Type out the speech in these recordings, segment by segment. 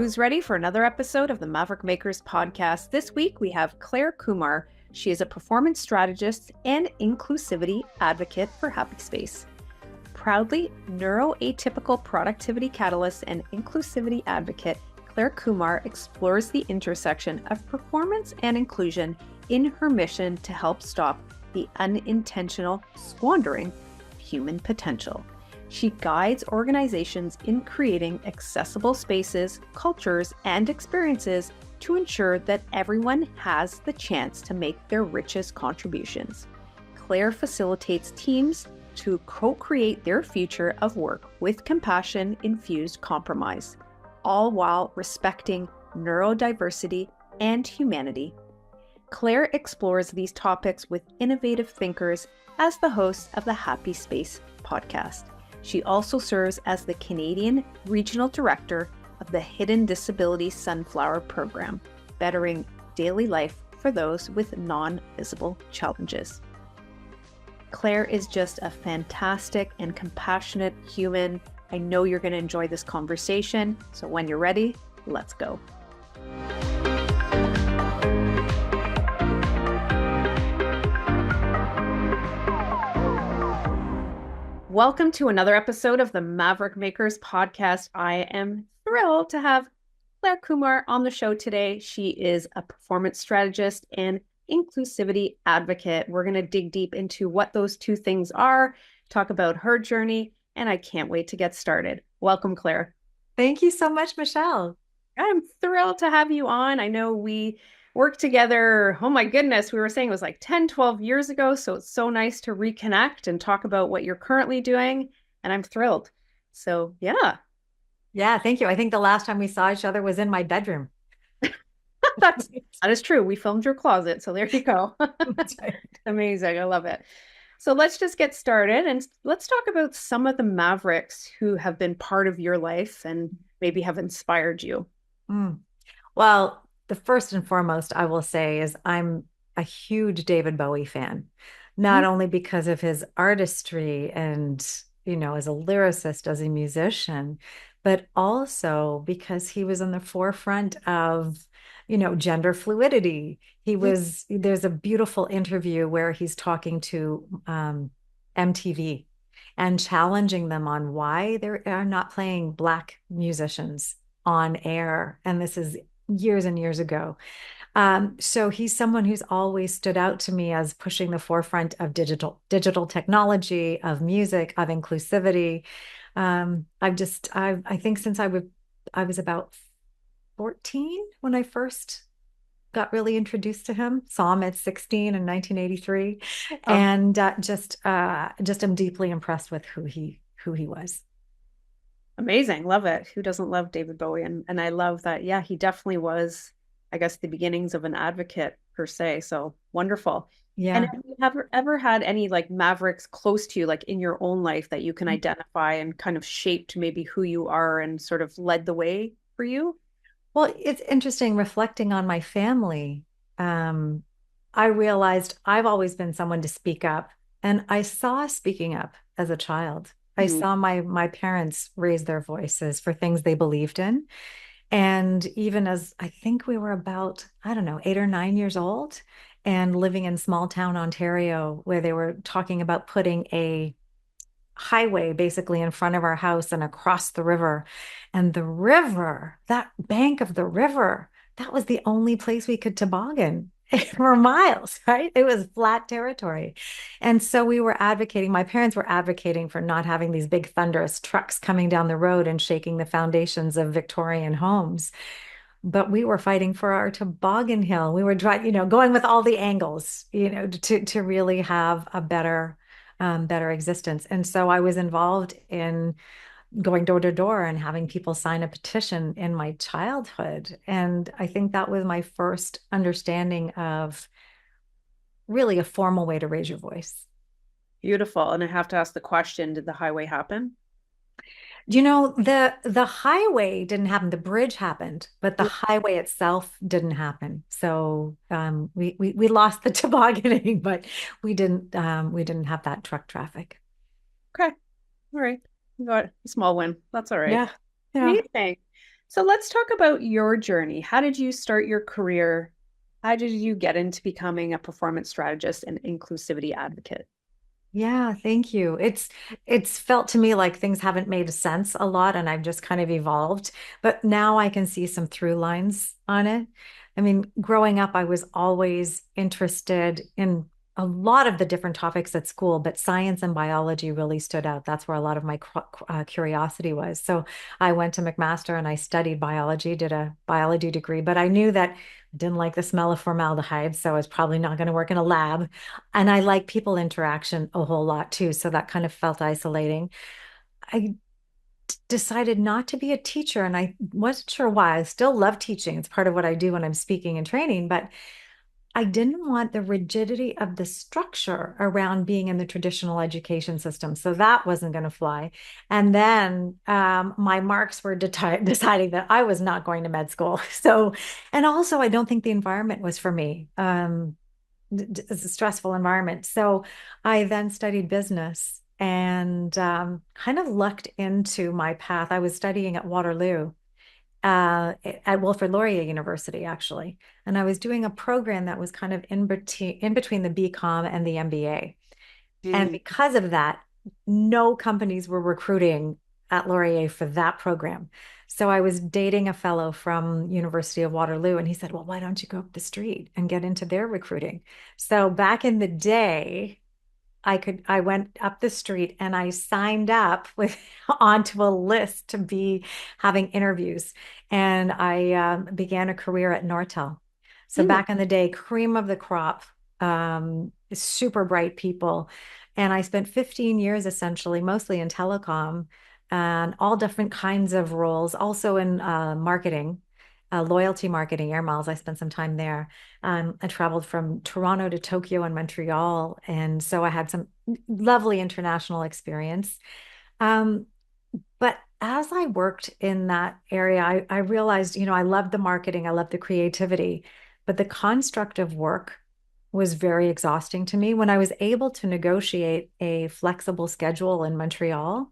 who's ready for another episode of the Maverick Makers Podcast. This week we have Clare Kumar. She is a performance strategist and inclusivity advocate for Happy Space. Proudly neuroatypical productivity catalyst and inclusivity advocate, Clare Kumar explores the intersection of performance and inclusion in her mission to help stop the unintentional squandering of human potential. She guides organizations in creating accessible spaces, cultures, and experiences to ensure that everyone has the chance to make their richest contributions. Clare facilitates teams to co-create their future of work with compassion-infused compromise, all while respecting neurodiversity and humanity. Clare explores these topics with innovative thinkers as the host of the Happy Space podcast. She also serves as the Canadian Regional Director of the Hidden Disabilities Sunflower program, bettering daily life for those with non-visible challenges. Clare is just a fantastic and compassionate human. I know you're going to enjoy this conversation, so when you're ready, let's go. Welcome to another episode of the Maverick Makers Podcast. I am thrilled to have Clare Kumar on the show today. She is a performance strategist and inclusivity advocate. We're going to dig deep into what those two things are, talk about her journey, and I can't wait to get started. Welcome, Clare. Thank you so much, Michelle. I'm thrilled to have you on. I know we worked together. Oh my goodness. We were saying it was like 10, 12 years ago. So it's so nice to reconnect and talk about what you're currently doing. And I'm thrilled. So yeah. Yeah, thank you. I think the last time we saw each other was in my bedroom. That is true. We filmed your closet. So there you go. That's right. Amazing. I love it. So let's just get started and let's talk about some of the Mavericks who have been part of your life and maybe have inspired you. Well, the first and foremost I will say is I'm a huge David Bowie fan, not only because of his artistry and, as a lyricist, as a musician, but also because he was in the forefront of, gender fluidity. There's a beautiful interview where he's talking to MTV and challenging them on why they are not playing Black musicians on air. And this is years and years ago. So he's someone who's always stood out to me as pushing the forefront of digital technology, of music, of inclusivity. I think since I was about 14 when I first got really introduced to him, saw him at 16 in 1983, and just am deeply impressed with who he was. Amazing. Love it. Who doesn't love David Bowie? And I love that. Yeah, he definitely was, I guess, the beginnings of an advocate per se. So wonderful. Yeah. And have you ever had any like Mavericks close to you, like in your own life that you can identify and kind of shaped maybe who you are and sort of led the way for you? Well, it's interesting reflecting on my family. I realized I've always been someone to speak up, and I saw speaking up as a child. I saw my parents raise their voices for things they believed in. And even as I think we were about, 8 or 9 years old and living in small town Ontario, where they were talking about putting a highway basically in front of our house and across the river. And the river, that bank of the river, that was the only place we could toboggan for miles, right? It was flat territory. And so we were advocating, my parents were advocating for not having these big thunderous trucks coming down the road and shaking the foundations of Victorian homes. But we were fighting for our toboggan hill. We were going with all the angles, to really have a better existence. And so I was involved in going door to door and having people sign a petition in my childhood. And I think that was my first understanding of really a formal way to raise your voice. Beautiful. And I have to ask the question, did the highway happen? The highway didn't happen. The bridge happened, but the highway itself didn't happen. So we lost the tobogganing, but we didn't have that truck traffic. Okay. All right. You got a small win. That's all right. Yeah. Amazing. So let's talk about your journey. How did you start your career? How did you get into becoming a performance strategist and inclusivity advocate? Yeah, thank you. It's felt to me like things haven't made sense a lot and I've just kind of evolved, but now I can see some through lines on it. I mean, growing up, I was always interested in a lot of the different topics at school, but science and biology really stood out. That's where a lot of my curiosity was. So I went to McMaster and I studied biology, did a biology degree, but I knew that I didn't like the smell of formaldehyde, so I was probably not going to work in a lab. And I like people interaction a whole lot too. So that kind of felt isolating. I decided not to be a teacher and I wasn't sure why. I still love teaching. It's part of what I do when I'm speaking and training, but I didn't want the rigidity of the structure around being in the traditional education system. So that wasn't going to fly. And then my marks were deciding that I was not going to med school. So, and also, I don't think the environment was for me. It's a stressful environment. So I then studied business and kind of lucked into my path. I was studying at Waterloo, at Wilfrid Laurier University, actually. And I was doing a program that was kind of in between the BCom and the MBA. And because of that, no companies were recruiting at Laurier for that program. So I was dating a fellow from University of Waterloo, and he said, "Well, why don't you go up the street and get into their recruiting?" So back in the day, I went up the street and I signed up with onto a list to be having interviews. And I began a career at Nortel. So Mm. back in the day, cream of the crop, super bright people. And I spent 15 years essentially, mostly in telecom and all different kinds of roles, also in marketing, loyalty marketing, air miles. I spent some time there. I traveled from Toronto to Tokyo and Montreal. And so I had some lovely international experience. Um, but as I worked in that area, I realized, I loved the marketing, I loved the creativity, but the construct of work was very exhausting to me. When I was able to negotiate a flexible schedule in Montreal,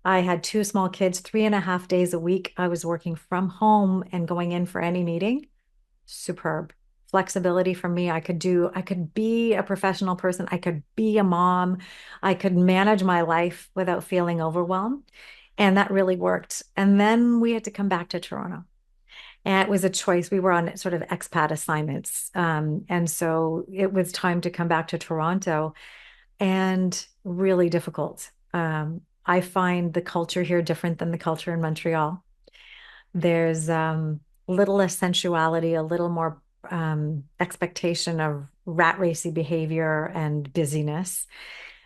I had two small kids, 3.5 days a week. I was working from home and going in for any meeting. Superb. Flexibility for me. I could be a professional person. I could be a mom. I could manage my life without feeling overwhelmed. And that really worked. And then we had to come back to Toronto. And it was a choice. We were on sort of expat assignments. And so it was time to come back to Toronto and really difficult. I find the culture here different than the culture in Montreal. There's little less sensuality, a little more expectation of rat racy behavior and busyness.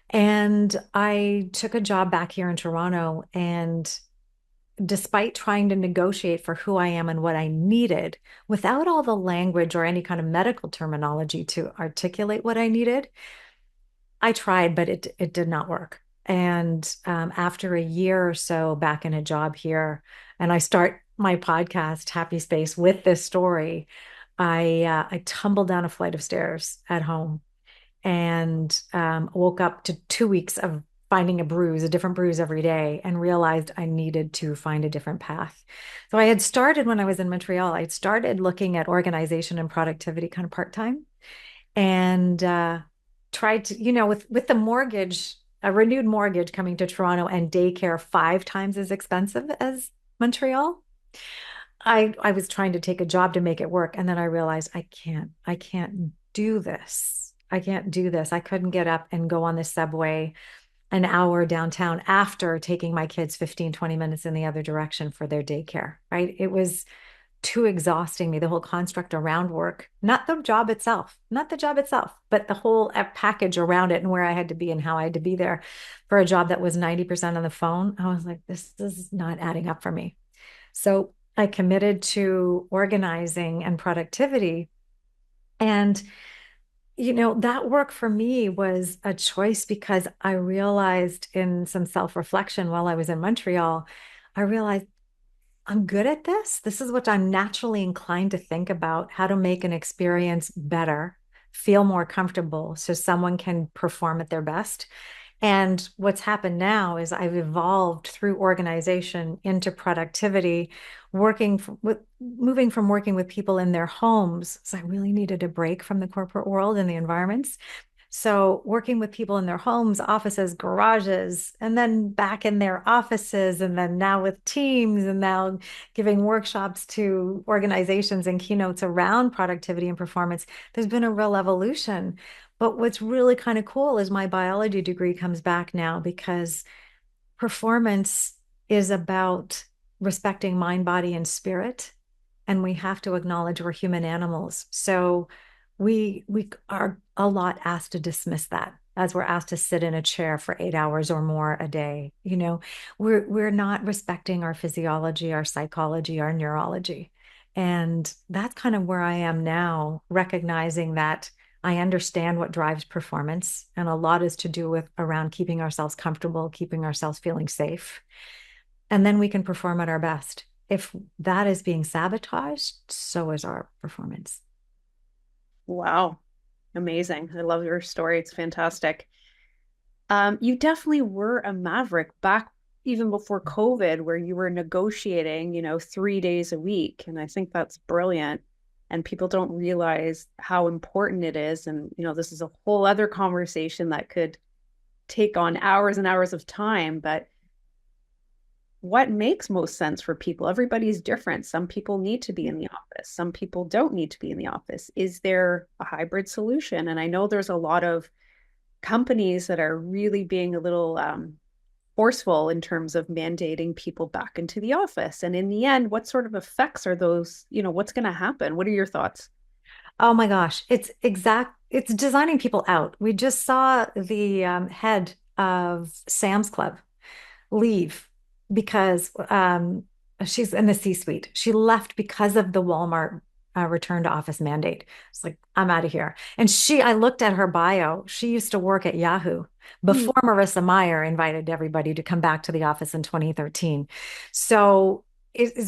And I took a job back here in Toronto, and despite trying to negotiate for who I am and what I needed, without all the language or any kind of medical terminology to articulate what I needed, I tried, but it did not work. And after a year or so back in a job here, and I start my podcast, Happy Space, with this story, I tumbled down a flight of stairs at home and woke up to 2 weeks of finding a different bruise every day, and realized I needed to find a different path. So I had started when I was in Montreal, I had started looking at organization and productivity kind of part-time, and tried to, with the mortgage, a renewed mortgage coming to Toronto and daycare 5 times as expensive as Montreal. I was trying to take a job to make it work. And then I realized I can't do this. I can't do this. I couldn't get up and go on the subway an hour downtown after taking my kids 15, 20 minutes in the other direction for their daycare, right? It was too exhausting me, the whole construct around work, not the job itself, but the whole package around it and where I had to be and how I had to be there for a job that was 90% on the phone. I was like, this is not adding up for me. So I committed to organizing and productivity. And, that work for me was a choice because I realized in some self-reflection while I was in Montreal, I realized I'm good at this. This is what I'm naturally inclined to think about, how to make an experience better, feel more comfortable so someone can perform at their best. And what's happened now is I've evolved through organization into productivity, moving from working with people in their homes. So I really needed a break from the corporate world and the environments. So working with people in their homes, offices, garages, and then back in their offices, and then now with teams, and now giving workshops to organizations and keynotes around productivity and performance. There's been a real evolution. But what's really kind of cool is my biology degree comes back now because performance is about respecting mind, body, and spirit. And we have to acknowledge we're human animals. So we are a lot asked to dismiss that as we're asked to sit in a chair for 8 hours or more a day. We're not respecting our physiology, our psychology, our neurology. And that's kind of where I am now, recognizing that I understand what drives performance, and a lot is to do with around keeping ourselves comfortable, keeping ourselves feeling safe. And then we can perform at our best. If that is being sabotaged, so is our performance. Wow. Amazing. I love your story. It's fantastic. You definitely were a maverick back even before COVID, where you were negotiating, 3 days a week. And I think that's brilliant. And people don't realize how important it is. And, this is a whole other conversation that could take on hours and hours of time. But what makes most sense for people? Everybody's different. Some people need to be in the office. Some people don't need to be in the office. Is there a hybrid solution? And I know there's a lot of companies that are really being a little forceful in terms of mandating people back into the office. And in the end, what sort of effects are those, what's going to happen? What are your thoughts? Oh my gosh, it's designing people out. We just saw the head of Sam's Club leave because she's in the C-suite. She left because of the Walmart return to office mandate. It's like, I'm out of here. And I looked at her bio. She used to work at Yahoo before Marissa Mayer invited everybody to come back to the office in 2013. So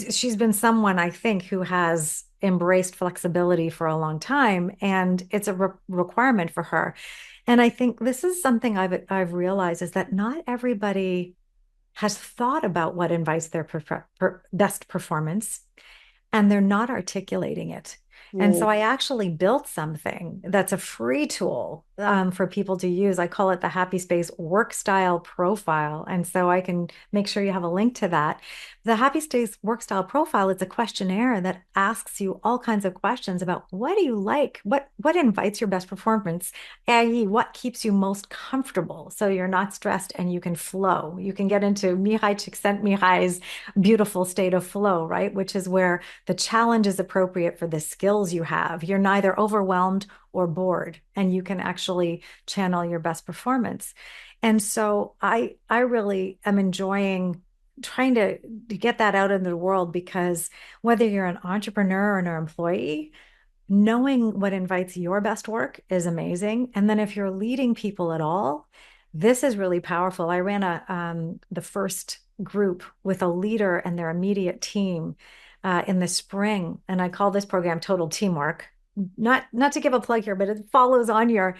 she's been someone, I think, who has embraced flexibility for a long time, and it's a requirement for her. And I think this is something I've realized is that not everybody has thought about what invites their best performance, and they're not articulating it. And so I actually built something that's a free tool for people to use. I call it the Happy Space Work Style Profile. And so I can make sure you have a link to that. The Happy Space Work Style Profile, it's a questionnaire that asks you all kinds of questions about what do you like? What invites your best performance, i.e., what keeps you most comfortable so you're not stressed and you can flow. You can get into Mihai Csikszentmihalyi's beautiful state of flow, right? Which is where the challenge is appropriate for the skills you have. You're neither overwhelmed or bored, and you can actually channel your best performance. And so I really am enjoying trying to get that out into the world, because whether you're an entrepreneur or an employee, knowing what invites your best work is amazing. And then if you're leading people at all, this is really powerful. I ran the first group with a leader and their immediate team in the spring, and I call this program Total Teamwork. Not to give a plug here, but it follows on your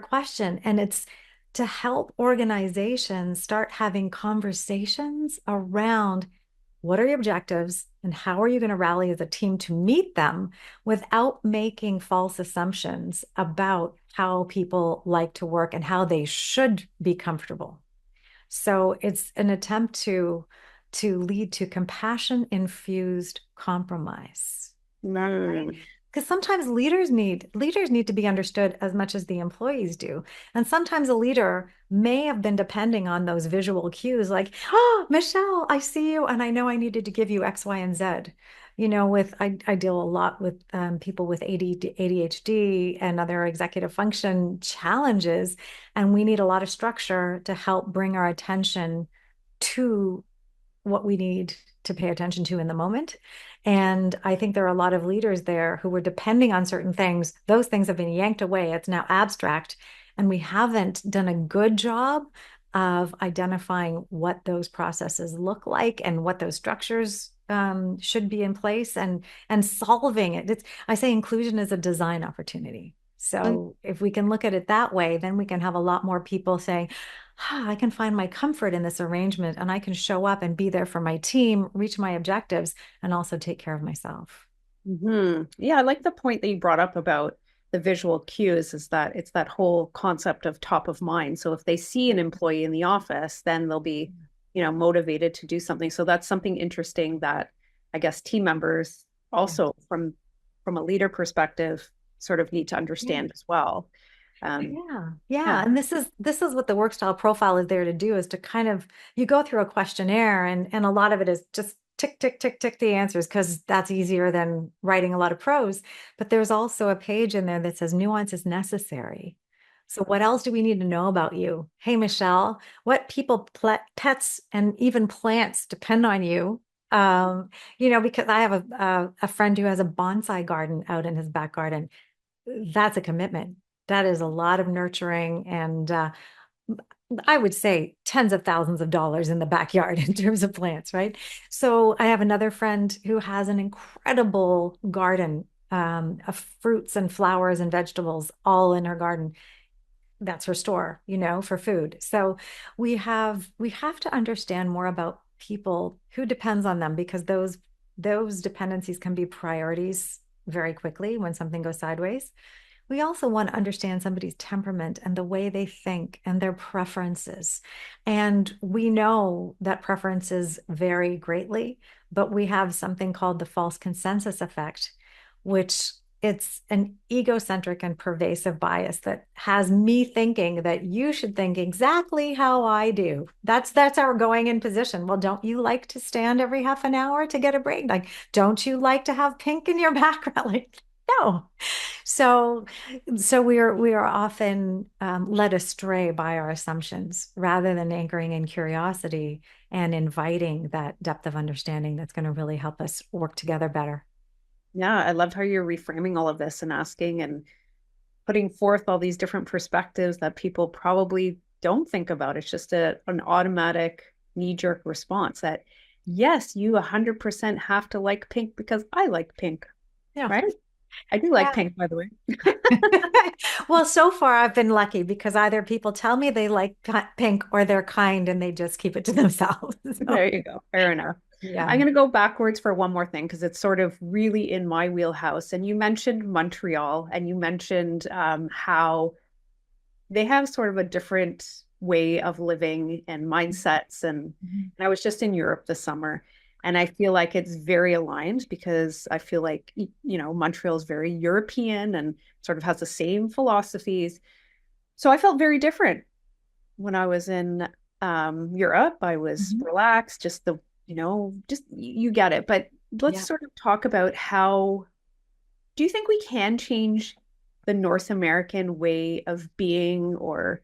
question, and it's to help organizations start having conversations around what are your objectives and how are you going to rally as a team to meet them without making false assumptions about how people like to work and how they should be comfortable. So it's an attempt to lead to compassion-infused compromise. Right? Because sometimes leaders need to be understood as much as the employees do. And sometimes a leader may have been depending on those visual cues like, oh, Michelle, I see you, and I know I needed to give you X, Y, and Z. I deal a lot with people with ADHD and other executive function challenges, and we need a lot of structure to help bring our attention to what we need to pay attention to in the moment. And I think there are a lot of leaders there who were depending on certain things. Those things have been yanked away. It's now abstract. And we haven't done a good job of identifying what those processes look like and what those structures should be in place, and solving it. I say inclusion is a design opportunity. So if we can look at it that way, then we can have a lot more people saying, I can find my comfort in this arrangement and I can show up and be there for my team, reach my objectives, and also take care of myself. Yeah, I like the point that you brought up about the visual cues, is that it's that whole concept of top of mind. So if they see an employee in the office, then they'll be, motivated to do something. So that's something interesting that I guess team members Yeah. also from a leader perspective sort of need to Yeah. understand as well. Yeah. Yeah. Yeah. And this is what the work style profile is there to do, is to kind of, you go through a questionnaire, and a lot of it is just tick, tick, tick, tick the answers, because that's easier than writing a lot of prose. But there's also a page in there that says nuance is necessary. So what else do we need to know about you? Hey, Michelle, what people, pets, and even plants depend on you? Because I have a friend who has a bonsai garden out in his back garden. That's a commitment. That is a lot of nurturing, and I would say tens of thousands of dollars in the backyard in terms of plants, right? So I have another friend who has an incredible garden of fruits and flowers and vegetables all in her garden. That's her store, for food. So we have to understand more about people who depends on them, because those dependencies can be priorities very quickly when something goes sideways. We also want to understand somebody's temperament and the way they think and their preferences. And we know that preferences vary greatly, but we have something called the false consensus effect, which it's an egocentric and pervasive bias that has me thinking that you should think exactly how I do. That's our going in position. Well, don't you like to stand every half an hour to get a break? Like, don't you like to have pink in your background? Like, no. So, so we are often led astray by our assumptions rather than anchoring in curiosity and inviting that depth of understanding that's going to really help us work together better. Yeah, I loved how you're reframing all of this and asking and putting forth all these different perspectives that people probably don't think about. It's just an automatic knee-jerk response that, yes, you 100% have to like pink because I like pink, Yeah. right? I do like Yeah. pink, by the way. Well, so far I've been lucky because either people tell me they like pink, or they're kind and they just keep it to themselves. So, There you go. Fair enough. I'm yeah. going to go backwards for one more thing because it's sort of really in my wheelhouse. And you mentioned Montreal, and you mentioned how they have sort of a different way of living and mindsets. Mhm. And I was just in Europe this summer, and I feel like it's very aligned because I feel like, Montreal is very European and sort of has the same philosophies. So I felt very different when I was in Europe. I was Mhm. relaxed, just just you get it. But let's Yeah. sort of talk about how do you think we can change the North American way of being, or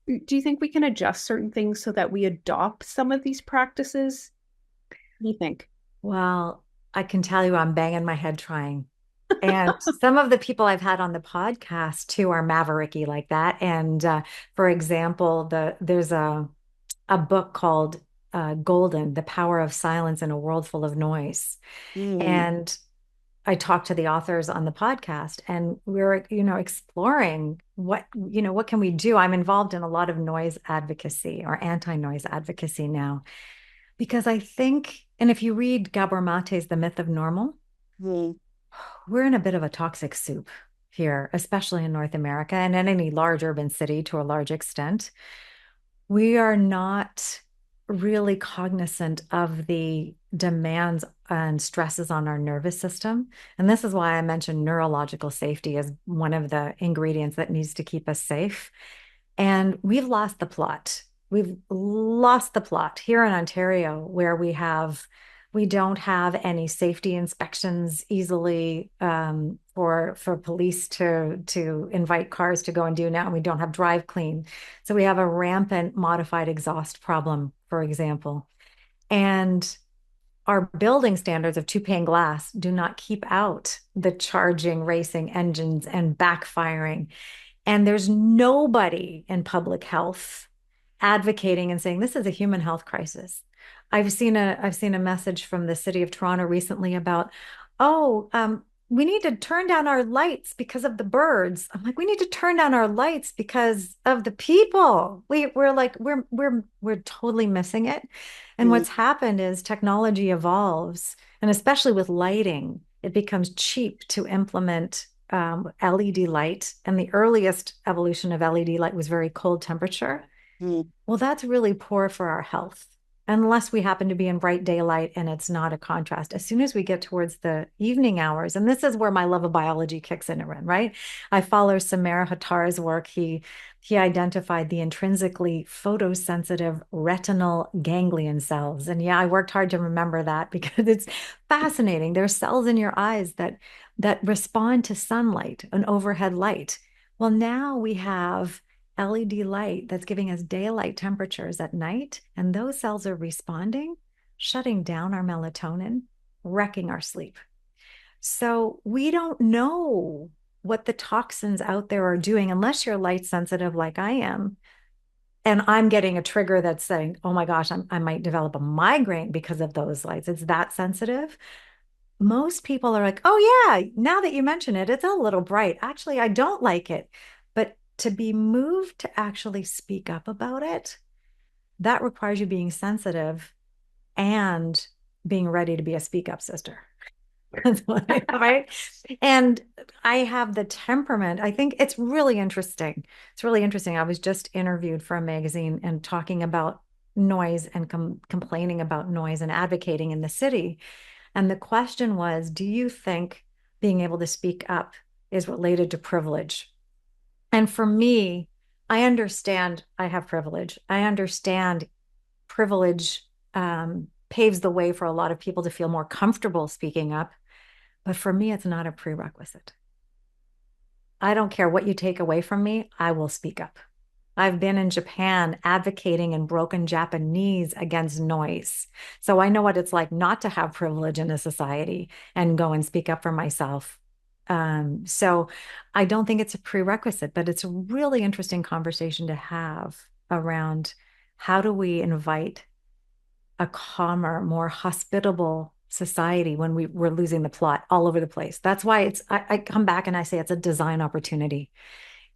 do you think we can adjust certain things so that we adopt some of these practices? What do you think? Well, I can tell you I'm banging my head trying. And some of the people I've had on the podcast too are mavericky like that. And for example, there's a book called Golden, The Power of Silence in a World Full of Noise. Mm, And I talked to the authors on the podcast, and we're, exploring what can we do? I'm involved in a lot of noise advocacy or anti-noise advocacy now, because I think, and if you read Gabor Mate's The Myth of Normal, mm, we're in a bit of a toxic soup here, especially in North America and in any large urban city to a large extent. We are not really cognizant of the demands and stresses on our nervous system. And this is why I mentioned neurological safety as one of the ingredients that needs to keep us safe. And we've lost the plot. We've lost the plot here in Ontario, where we don't have any safety inspections easily for police to invite cars to go and do now. And we don't have drive clean. So we have a rampant modified exhaust problem, for example. And our building standards of two pane glass do not keep out the charging, racing engines and backfiring. And there's nobody in public health advocating and saying this is a human health crisis. I've seen a message from the city of Toronto recently about, oh, we need to turn down our lights because of the birds. I'm like, we need to turn down our lights because of the people. We're like, we're totally missing it. And Mm, what's happened is technology evolves, and especially with lighting, it becomes cheap to implement LED light. And the earliest evolution of LED light was very cold temperature. mm, Well, that's really poor for our health, unless we happen to be in bright daylight and it's not a contrast. As soon as we get towards the evening hours, and this is where my love of biology kicks in, right? I follow Samir Hattar's work. He identified the intrinsically photosensitive retinal ganglion cells. And yeah, I worked hard to remember that because it's fascinating. There's cells in your eyes that respond to sunlight, an overhead light. Well, now we have LED light that's giving us daylight temperatures at night, and those cells are responding, shutting down our melatonin, wrecking our sleep. So we don't know what the toxins out there are doing unless you're light sensitive like I am. And I'm getting a trigger that's saying, oh my gosh, I might develop a migraine because of those lights. It's that sensitive. Most people are like, oh, yeah, now that you mention it, it's a little bright. Actually, I don't like it. But to be moved to actually speak up about it, that requires you being sensitive and being ready to be a speak up sister. That's what I have, right? And I have the temperament. I think it's really interesting. It's really interesting. I was just interviewed for a magazine and talking about noise and complaining about noise and advocating in the city. And the question was, do you think being able to speak up is related to privilege? And for me, I understand I have privilege. I understand privilege paves the way for a lot of people to feel more comfortable speaking up. But for me, it's not a prerequisite. I don't care what you take away from me, I will speak up. I've been in Japan advocating in broken Japanese against noise. So I know what it's like not to have privilege in a society and go and speak up for myself. So I don't think it's a prerequisite, but it's a really interesting conversation to have around how do we invite a calmer, more hospitable society when we're losing the plot all over the place. That's why I come back and I say it's a design opportunity.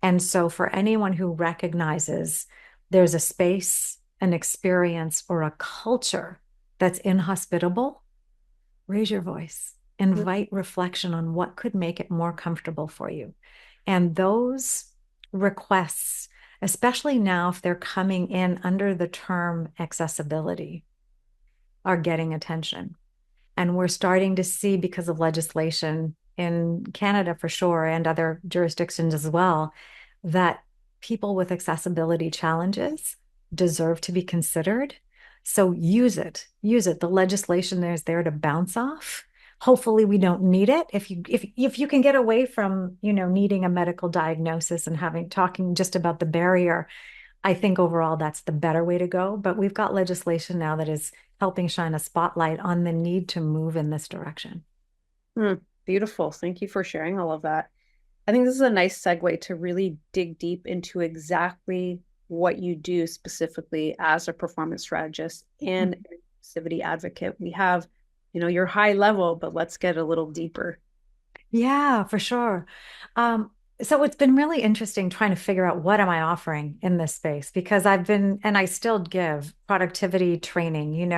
And so, for anyone who recognizes there's a space, an experience, or a culture that's inhospitable, raise your voice, mm, invite reflection on what could make it more comfortable for you. And those requests, especially now if they're coming in under the term accessibility, are getting attention. And we're starting to see, because of legislation in Canada for sure, and other jurisdictions as well, that people with accessibility challenges deserve to be considered. So use it, use it. The legislation is there to bounce off. Hopefully we don't need it. If you can get away from, needing a medical diagnosis and talking just about the barrier, I think overall that's the better way to go. But we've got legislation now that is helping shine a spotlight on the need to move in this direction. beautiful. Thank you for sharing all of that. I think this is a nice segue to really dig deep into exactly what you do specifically as a performance strategist and inclusivity advocate. We have, your high level, but let's get a little deeper. Yeah, for sure. So it's been really interesting trying to figure out what am I offering in this space because I've been, and I still give productivity training,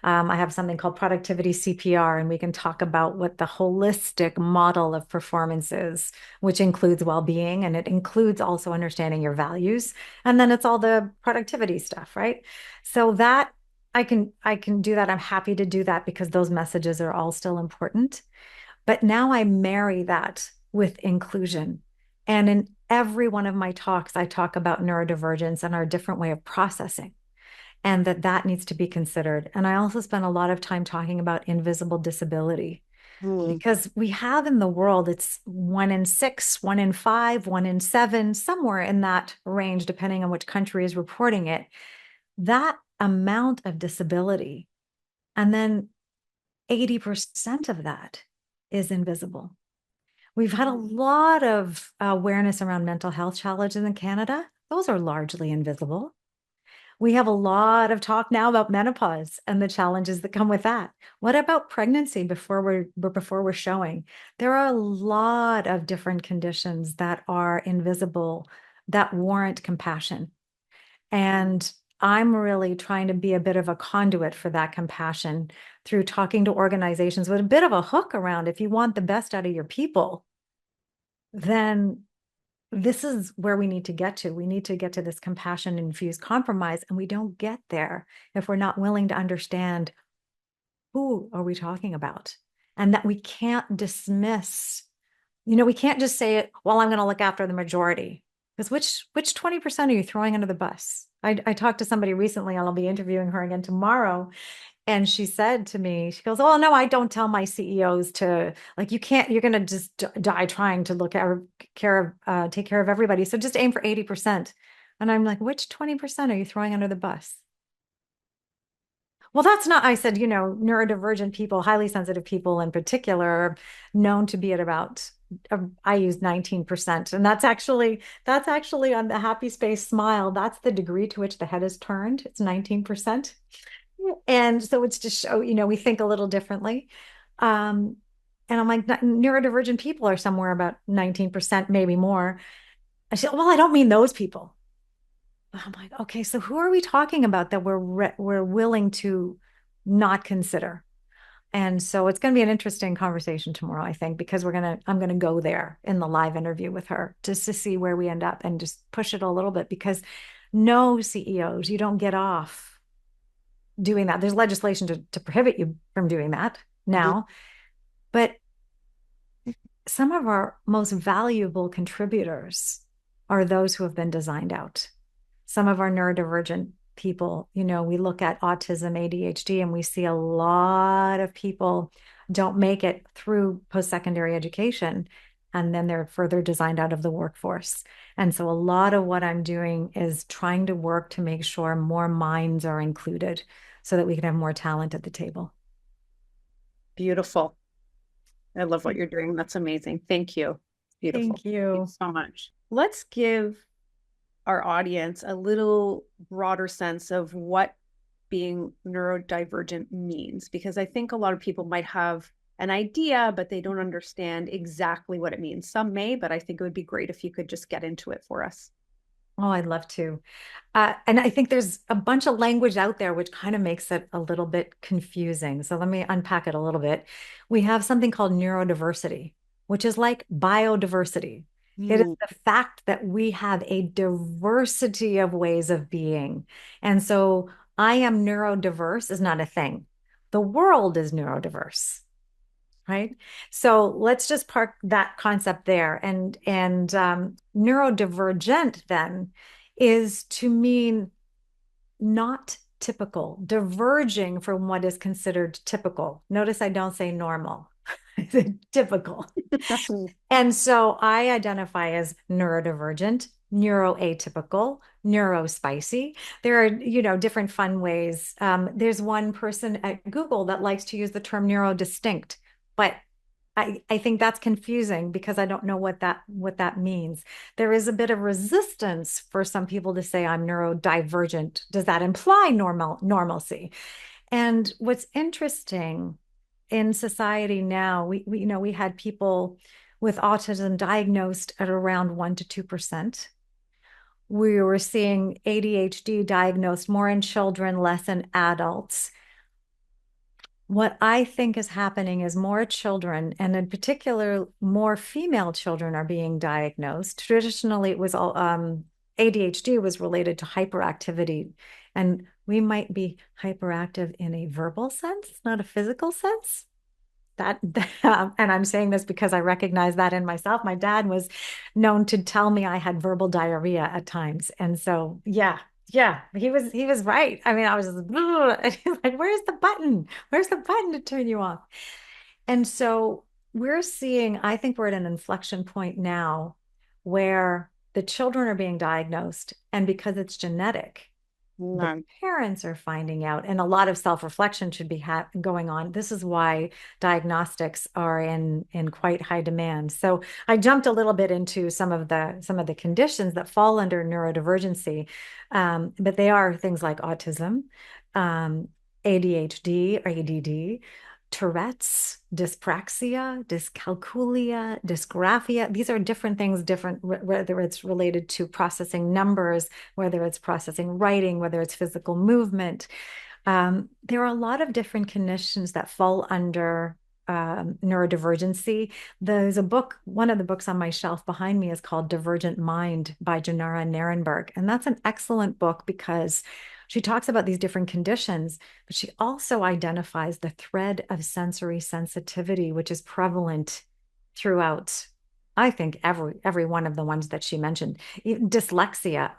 I have something called productivity CPR, and we can talk about what the holistic model of performance is, which includes well-being, and it includes also understanding your values. And then it's all the productivity stuff, right? So that I can do that. I'm happy to do that because those messages are all still important. But now I marry that with inclusion. And in every one of my talks, I talk about neurodivergence and our different way of processing, and that needs to be considered. And I also spend a lot of time talking about invisible disability Mm, because we have in the world, it's 1 in 6, 1 in 5, 1 in 7, somewhere in that range, depending on which country is reporting it, that amount of disability. And then 80% of that is invisible. We've had a lot of awareness around mental health challenges in Canada. Those are largely invisible. We have a lot of talk now about menopause and the challenges that come with that. What about pregnancy before we're showing? There are a lot of different conditions that are invisible that warrant compassion. And I'm really trying to be a bit of a conduit for that compassion through talking to organizations with a bit of a hook around if you want the best out of your people, then this is where we need to get to. We need to get to this compassion infused compromise. And we don't get there if we're not willing to understand who are we talking about, and that we can't dismiss, we can't just say it, well, I'm going to look after the majority. Because which 20% are you throwing under the bus? I talked to somebody recently, and I'll be interviewing her again tomorrow. And she said to me, she goes, oh, no, I don't tell my CEOs to, like, you're going to just die trying to take care of everybody. So just aim for 80%. And I'm like, which 20% are you throwing under the bus? Well, that's not, I said, neurodivergent people, highly sensitive people in particular, are known to be at about, I use 19%. And that's actually on the happy space smile. That's the degree to which the head is turned. It's 19%. And so it's to show, we think a little differently. And I'm like, neurodivergent people are somewhere about 19%, maybe more. I said, well, I don't mean those people. I'm like, okay, so who are we talking about that we're willing to not consider? And so it's going to be an interesting conversation tomorrow, I think, because I'm going to go there in the live interview with her just to see where we end up and just push it a little bit, because no CEOs, you don't get off doing that. There's legislation to prohibit you from doing that now. But some of our most valuable contributors are those who have been designed out. Some of our neurodivergent people, we look at autism, ADHD, and we see a lot of people don't make it through post-secondary education, and then they're further designed out of the workforce. And so a lot of what I'm doing is trying to work to make sure more minds are included so that we can have more talent at the table. Beautiful. I love what you're doing. That's amazing. Thank you. Beautiful. Thank you. Thank you so much. Let's give our audience a little broader sense of what being neurodivergent means, because I think a lot of people might have an idea, but they don't understand exactly what it means. Some may, but I think it would be great if you could just get into it for us. Oh, I'd love to. And I think there's a bunch of language out there which kind of makes it a little bit confusing. So let me unpack it a little bit. We have something called neurodiversity, which is like biodiversity. It is the fact that we have a diversity of ways of being. And so I am neurodiverse is not a thing. The world is neurodiverse. Right. So let's just park that concept there. And neurodivergent then is to mean not typical, diverging from what is considered typical. Notice I don't say normal, typical. And so I identify as neurodivergent, neuroatypical, neurospicy. There are, different fun ways. There's one person at Google that likes to use the term neurodistinct. But I think that's confusing because I don't know what that means. There is a bit of resistance for some people to say I'm neurodivergent. Does that imply normalcy? And what's interesting in society now, we had people with autism diagnosed at around 1% to 2%. We were seeing ADHD diagnosed more in children, less in adults. What I think is happening is more children, and in particular, more female children are being diagnosed. Traditionally, it was all ADHD was related to hyperactivity, and we might be hyperactive in a verbal sense, not a physical sense. And I'm saying this because I recognize that in myself. My dad was known to tell me I had verbal diarrhea at times, and so yeah, he was right. I mean, I was just, and he's like, where's the button? Where's the button to turn you off? And so I think we're at an inflection point now where the children are being diagnosed, and because it's genetic, the No. parents are finding out, and a lot of self-reflection should be going on. This is why diagnostics are in quite high demand. So I jumped a little bit into some of the conditions that fall under neurodivergency, but they are things like autism, um, ADHD or ADD, Tourette's, dyspraxia, dyscalculia, dysgraphia. These are different things, whether it's related to processing numbers, whether it's processing writing, whether it's physical movement. There are a lot of different conditions that fall under neurodivergency. There's a book, one of the books on my shelf behind me is called Divergent Mind by Janara Narenberg. And that's an excellent book because she talks about these different conditions, but she also identifies the thread of sensory sensitivity, which is prevalent throughout, I think, every one of the ones that she mentioned. Even dyslexia,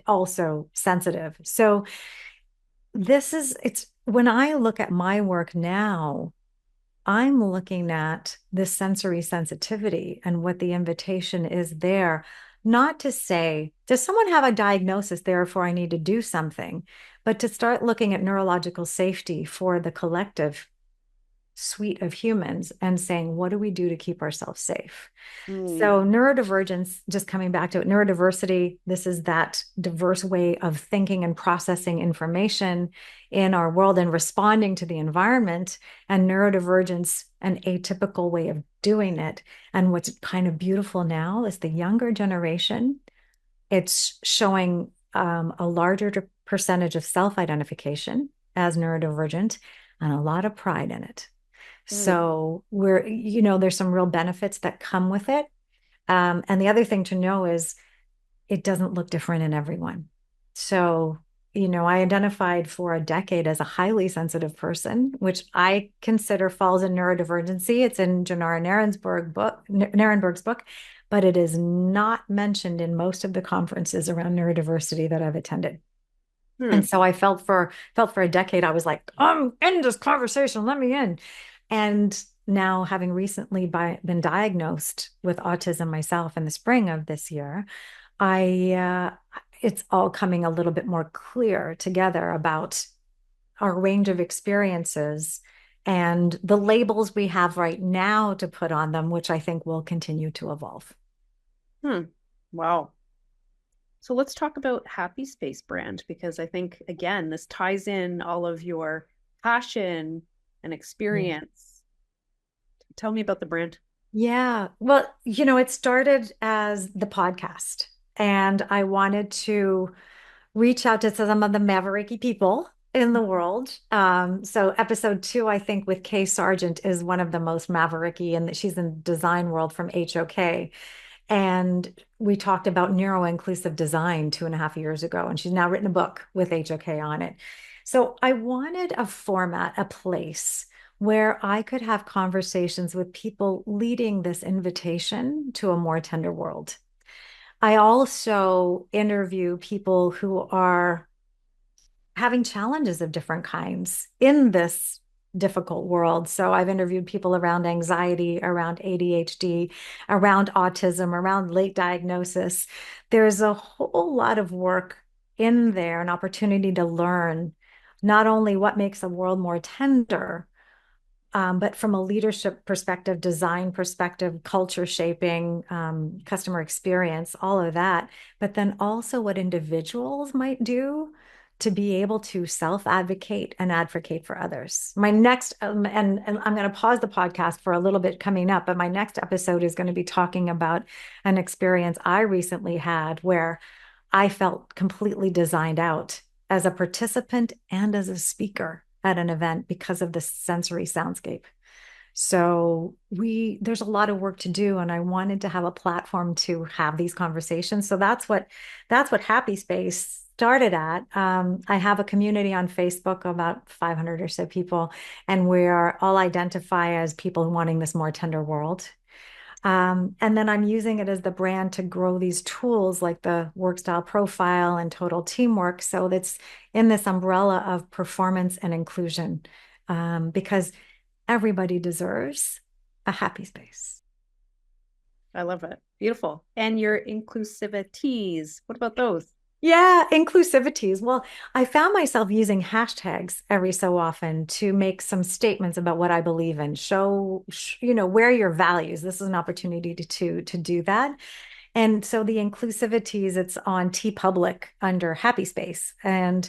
also sensitive. So it's when I look at my work now, I'm looking at this sensory sensitivity and what the invitation is there, not to say, does someone have a diagnosis, therefore I need to do something, but to start looking at neurological safety for the collective suite of humans and saying, what do we do to keep ourselves safe? So neurodivergence, just coming back to it, neurodiversity, this is that diverse way of thinking and processing information in our world and responding to the environment, and neurodivergence, an atypical way of doing it. And what's kind of beautiful now is the younger generation, it's showing a larger percentage of self-identification as neurodivergent and a lot of pride in it. So there's some real benefits that come with it. And the other thing to know is it doesn't look different in everyone. So, I identified for a decade as a highly sensitive person, which I consider falls in neurodivergency. It's in Janara Narenberg's book, but it is not mentioned in most of the conferences around neurodiversity that I've attended. And so I felt for a decade, I was like, I'm in this conversation, let me in. And now, having recently been diagnosed with autism myself in the spring of this year, it's all coming a little bit more clear together about our range of experiences and the labels we have right now to put on them, which I think will continue to evolve. Wow. So let's talk about Happy Space brand, because I think, again, this ties in all of your passion and experience. Tell me about the brand. Yeah. Well, it started as the podcast, and I wanted to reach out to some of the mavericky people in the world. So episode 2, I think, with Kay Sargent is one of the most mavericky, and she's in the design world from HOK. And we talked about neuro-inclusive design 2.5 years ago, and she's now written a book with HOK on it. So I wanted a format, a place where I could have conversations with people leading this invitation to a more tender world. I also interview people who are having challenges of different kinds in this difficult world. So I've interviewed people around anxiety, around ADHD, around autism, around late diagnosis. There's a whole lot of work in there, an opportunity to learn not only what makes a world more tender, but from a leadership perspective, design perspective, culture shaping, customer experience, all of that, but then also what individuals might do to be able to self-advocate and advocate for others. My next, and I'm going to pause the podcast for a little bit coming up, but my next episode is going to be talking about an experience I recently had where I felt completely designed out as a participant and as a speaker at an event because of the sensory soundscape. So there's a lot of work to do, and I wanted to have a platform to have these conversations. So that's what Happy Space started at. I have a community on Facebook, about 500 or so people, and we are all identify as people wanting this more tender world. And then I'm using it as the brand to grow these tools like the work style profile and total teamwork. So that's in this umbrella of performance and inclusion, because everybody deserves a happy space. I love it. Beautiful. And your inclusivities, what about those? Yeah, inclusivities. Well, I found myself using hashtags every so often to make some statements about what I believe in. Where your values. This is an opportunity to do that. And so the inclusivities, it's on T Public under Happy Space. And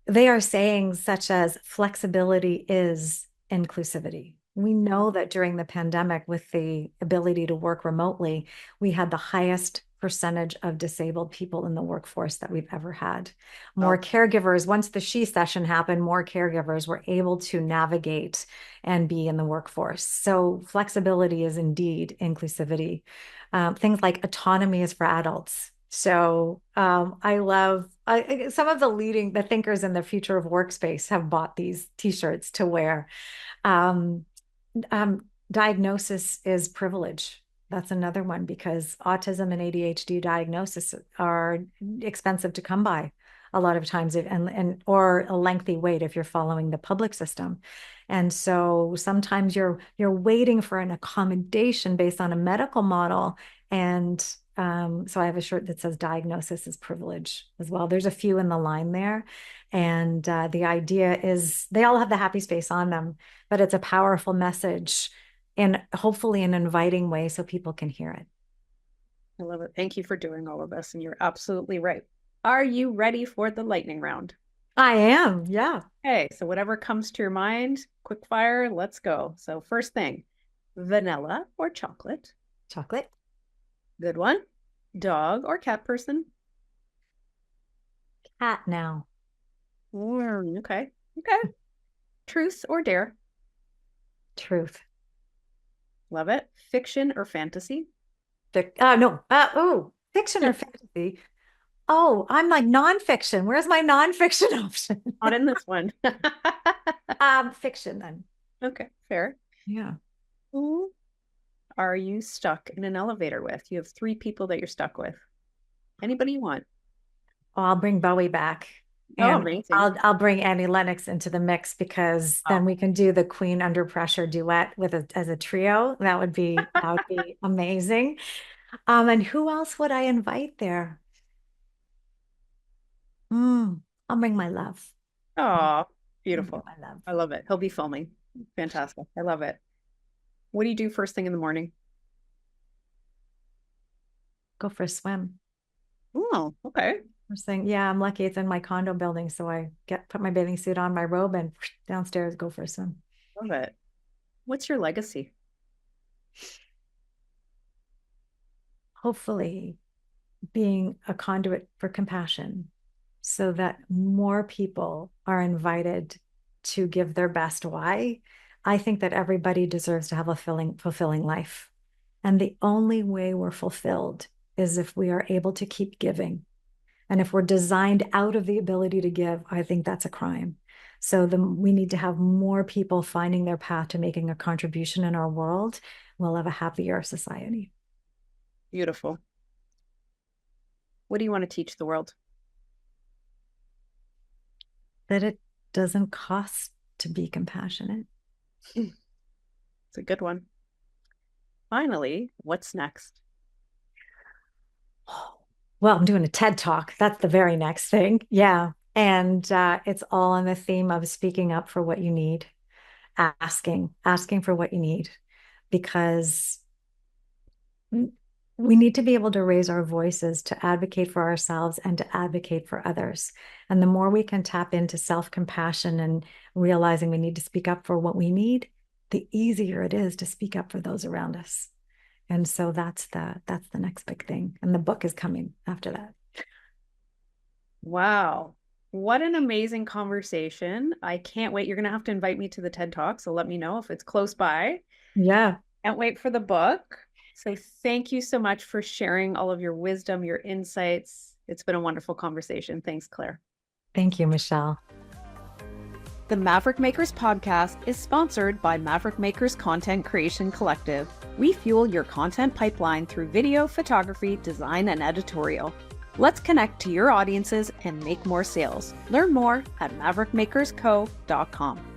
they are saying such as flexibility is inclusivity. We know that during the pandemic, with the ability to work remotely, we had the highest percentage of disabled people in the workforce that we've ever had. More Oh, caregivers, once the She session happened, more caregivers were able to navigate and be in the workforce. So flexibility is indeed inclusivity. Things like autonomy is for adults. So I love some of the thinkers in the future of workspace have bought these T-shirts to wear. Um, Diagnosis is privilege. That's another one because autism and ADHD diagnosis are expensive to come by a lot of times, and or a lengthy wait if you're following the public system. And so sometimes you're waiting for an accommodation based on a medical model. And so I have a shirt that says diagnosis is privilege as well. There's a few in the line there. And the idea is they all have the happy space on them, but it's a powerful message and hopefully an inviting way so people can hear it. I love it. Thank you for doing all of this. And you're absolutely right. Are you ready for the lightning round? I am. Yeah. Okay. So whatever comes to your mind, quick fire, let's go. So first thing, vanilla or chocolate? Chocolate. Good one. Dog or cat person? Cat now. Okay. Okay. Truth or dare? Truth. Love it. Fiction or fantasy? No. Fiction or fantasy? Oh, I'm like nonfiction. Where's my nonfiction option? Not in this one. Fiction then. Okay, fair. Yeah. Who are you stuck in an elevator with? You have three people that you're stuck with. Anybody you want? Oh, I'll bring Bowie back. Oh, And amazing. I'll bring Annie Lennox into the mix because then we can do the Queen Under Pressure duet as a trio. That would be amazing. And who else would I invite there? I'll bring my love. Oh, I'll bring beautiful. my love. I love it. He'll be filming. Fantastic. I love it. What do you do first thing in the morning? Go for a swim. Oh, okay. First thing, yeah, I'm lucky it's in my condo building, so I put my bathing suit on, my robe, and downstairs go for a swim. Love it. What's your legacy? Hopefully, being a conduit for compassion so that more people are invited to give their best why. I think that everybody deserves to have a fulfilling life. And the only way we're fulfilled is if we are able to keep giving. And if we're designed out of the ability to give, I think that's a crime. So we need to have more people finding their path to making a contribution in our world. We'll have a happier society. Beautiful. What do you want to teach the world? That it doesn't cost to be compassionate. It's a good one. Finally, what's next? Well, I'm doing a TED Talk. That's the very next thing. Yeah. And it's all on the theme of speaking up for what you need, asking for what you need, because we need to be able to raise our voices to advocate for ourselves and to advocate for others. And the more we can tap into self-compassion and realizing we need to speak up for what we need, the easier it is to speak up for those around us. And so that's the next big thing. And the book is coming after that. Wow. What an amazing conversation. I can't wait. You're going to have to invite me to the TED Talk. So let me know if it's close by. Yeah. Can't wait for the book. So thank you so much for sharing all of your wisdom, your insights. It's been a wonderful conversation. Thanks, Claire. Thank you, Michelle. The Maverick Makers Podcast is sponsored by Maverick Makers Content Creation Collective. We fuel your content pipeline through video, photography, design, and editorial. Let's connect to your audiences and make more sales. Learn more at maverickmakersco.com.